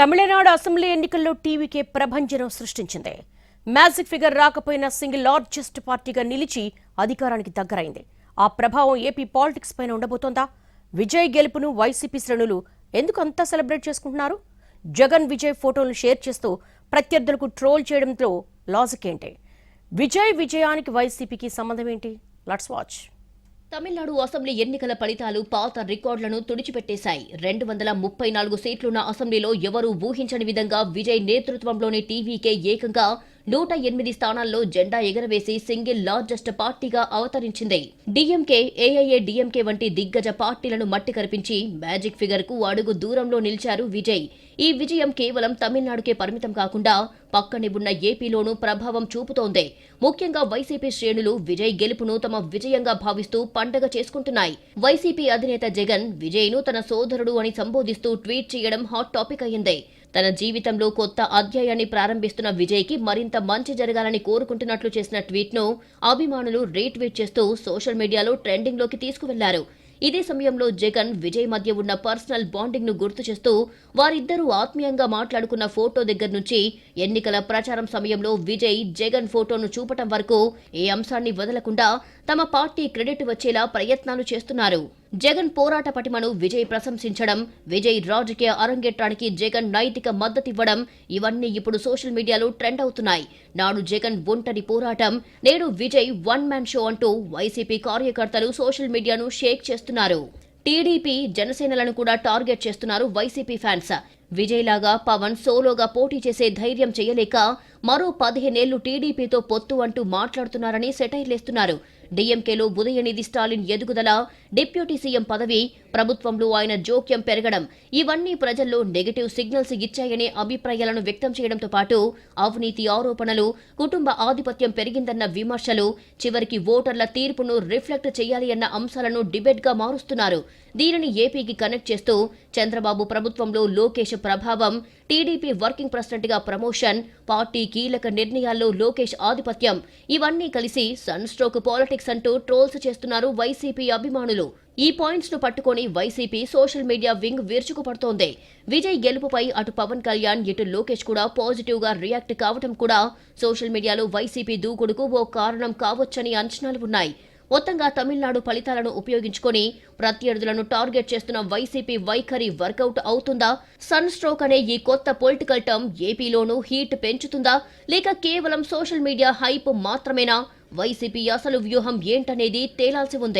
Tamil Nadu assembly ఎన్నికల్లో TVK ప్రభంజనం సృష్టించింది. మ్యాజిక్ ఫిగర్ రాకపోయినా సింగిల్ లార్జెస్ట్ పార్టీగా నిలిచి అధికారానికి దగ్గరైంది. ఆ ప్రభావం ఏపీ పాలిటిక్స్ పైన ఉండబోతోందా? విజయ్ గెలుపును వైసీపీ శ్రేణులు ఎందుకు అంతా సెలబ్రేట్ చేసుకుంటున్నారు? జగన్ విజయ్ ఫోటోలను షేర్ చేస్తూ ప్రత్యర్థులకు ట్రోల్ చేయడంతో లాజిక్ ఏంటి? విజయ్ విజయానికి వైసీపీకి సంబంధం ఏంటి? Let's watch. తమిళనాడు అసెంబ్లీ ఎన్నికల ఫలితాలు పాత రికార్డులను తుడిచిపెట్టేశాయి. 234 సీట్లున్న అసెంబ్లీలో ఎవరూ ఊహించని విధంగా విజయ్ నేతృత్వంలోని టీవీకే ఏకంగా 108 స్థానాల్లో జెండా ఎగరవేసి సింగిల్ లార్జెస్ట్ పార్టీగా అవతరించింది. డీఎంకే, ఏఐఏడీఎంకే వంటి దిగ్గజ పార్టీలను మట్టి కరిపించి మ్యాజిక్ ఫిగర్ కు అడుగు దూరంలో నిలిచారు విజయ్. ఈ విజయం కేవలం తమిళనాడుకే పరిమితం కాకుండా పక్కనే ఉన్న ఏపీలోనూ ప్రభావం చూపుతోంది. ముఖ్యంగా వైసీపీ శ్రేణులు విజయ్ గెలుపును తమ విజయంగా భావిస్తూ పండగ చేసుకుంటున్నాయి. వైసీపీ అధినేత జగన్ విజయ్ను తన సోదరుడు అని సంబోధిస్తూ ట్వీట్ చేయడం హాట్ టాపిక్ అయింది. తన జీవితంలో కొత్త అధ్యాయాన్ని ప్రారంభిస్తున్న విజయ్కి మరింత మంచి జరగాలని కోరుకుంటున్నట్లు చేసిన ట్వీట్ను అభిమానులు రీట్వీట్ చేస్తూ సోషల్ మీడియాలో ట్రెండింగ్లోకి తీసుకువెళ్లారు. ఇదే సమయంలో జగన్, విజయ్ మధ్య ఉన్న పర్సనల్ బాండింగ్ ను గుర్తు చేస్తూ వారిద్దరూ ఆత్మీయంగా మాట్లాడుకున్న ఫోటో దగ్గర నుంచి ఎన్నికల ప్రచారం సమయంలో విజయ్, జగన్ ఫోటోను చూపటం వరకు ఏ అంశాన్ని వదలకుండా తమ పార్టీ క్రెడిట్ వచ్చేలా ప్రయత్నాలు చేస్తున్నారు. జగన్ పోరాట పటిమను విజయ్ ప్రశంసించడం, విజయ్ రాజకీయ అరంగేట్రానికి జగన్ నైతిక మద్దతివ్వడం ఇవన్నీ ఇప్పుడు సోషల్ మీడియాలో ట్రెండ్ అవుతున్నాయి. నాడు జగన్ ఒంటరి పోరాటం, నేడు విజయ్ వన్ మ్యాన్ షో అంటూ వైసీపీ కార్యకర్తలు సోషల్ మీడియాను షేక్ చేస్తున్నారు. టీడీపీ, జనసేనలను కూడా టార్గెట్ చేస్తున్నారు వైసీపీ ఫ్యాన్స్. విజయ్ లాగా పవన్ సోలోగా పోటీ చేసే ధైర్యం చేయలేక మరో 15 ఏళ్లు టీడీపీతో పొత్తు అంటూ మాట్లాడుతున్నారని సెటైర్లేస్తున్నారు. డీఎంకేలో ఉదయనిధి స్టాలిన్ ఎదుగుదల, డిప్యూటీ సీఎం పదవి, ప్రభుత్వంలో ఆయన జోక్యం పెరగడం ఇవన్నీ ప్రజల్లో నెగటివ్ సిగ్నల్స్ ఇచ్చాయనే అభిప్రాయాలను వ్యక్తం చేయడంతో పాటు అవినీతి ఆరోపణలు, కుటుంబ ఆధిపత్యం పెరిగిందన్న విమర్శలు, చివరికి ఓటర్ల తీర్పును రిఫ్లెక్ట్ చేయాలి అన్న అంశాలను డిబేట్గా మారుస్తున్నారు. దీనిని ఏపీకి కనెక్ట్ చేస్తూ చంద్రబాబు ప్రభుత్వంలో లోకేష్ ప్రభావం, టీడీపీ వర్కింగ్ ప్రెసిడెంట్ గా ప్రమోషన్, పార్టీ కీలక నిర్ణయాల్లో లోకేష్ ఆధిపత్యం ఇవన్నీ కలిసి సన్ స్ట్రోక్ పాలిటిక్స్ అంటూ ట్రోల్స్ చేస్తున్నారు వైసీపీ అభిమానులు. ఈ పాయింట్స్ ను పట్టుకొని వైసీపీ సోషల్ మీడియా వింగ్ విరుచుకుపడుతోంది. విజయ్ గెలుపుపై అటు పవన్ కళ్యాణ్, ఇటు లోకేష్ కూడా పాజిటివ్ గా రియాక్ట్ కావడం కూడా సోషల్ మీడియాలో వైసీపీ దూకుడుకు ఓ కారణం కావచ్చని అంచనాలు ఉన్నాయి. మొత్తంగా తమిళనాడు ఫలితాలను ఉపయోగించుకొని ప్రత్యర్థులను టార్గెట్ చేస్తున్న వైసీపీ వైఖరి వర్కౌట్ అవుతుందా? సన్ స్ట్రోక్ అనే ఈ కొత్త పొలిటికల్ టర్మ్ ఏపీలోనూ హీట్ పెంచుతుందా, లేక కేవలం సోషల్ మీడియా హైప్ మాత్రమేనా? వైసీపీ అసలు వ్యూహం ఏంటనేది తేలాల్సి ఉంది.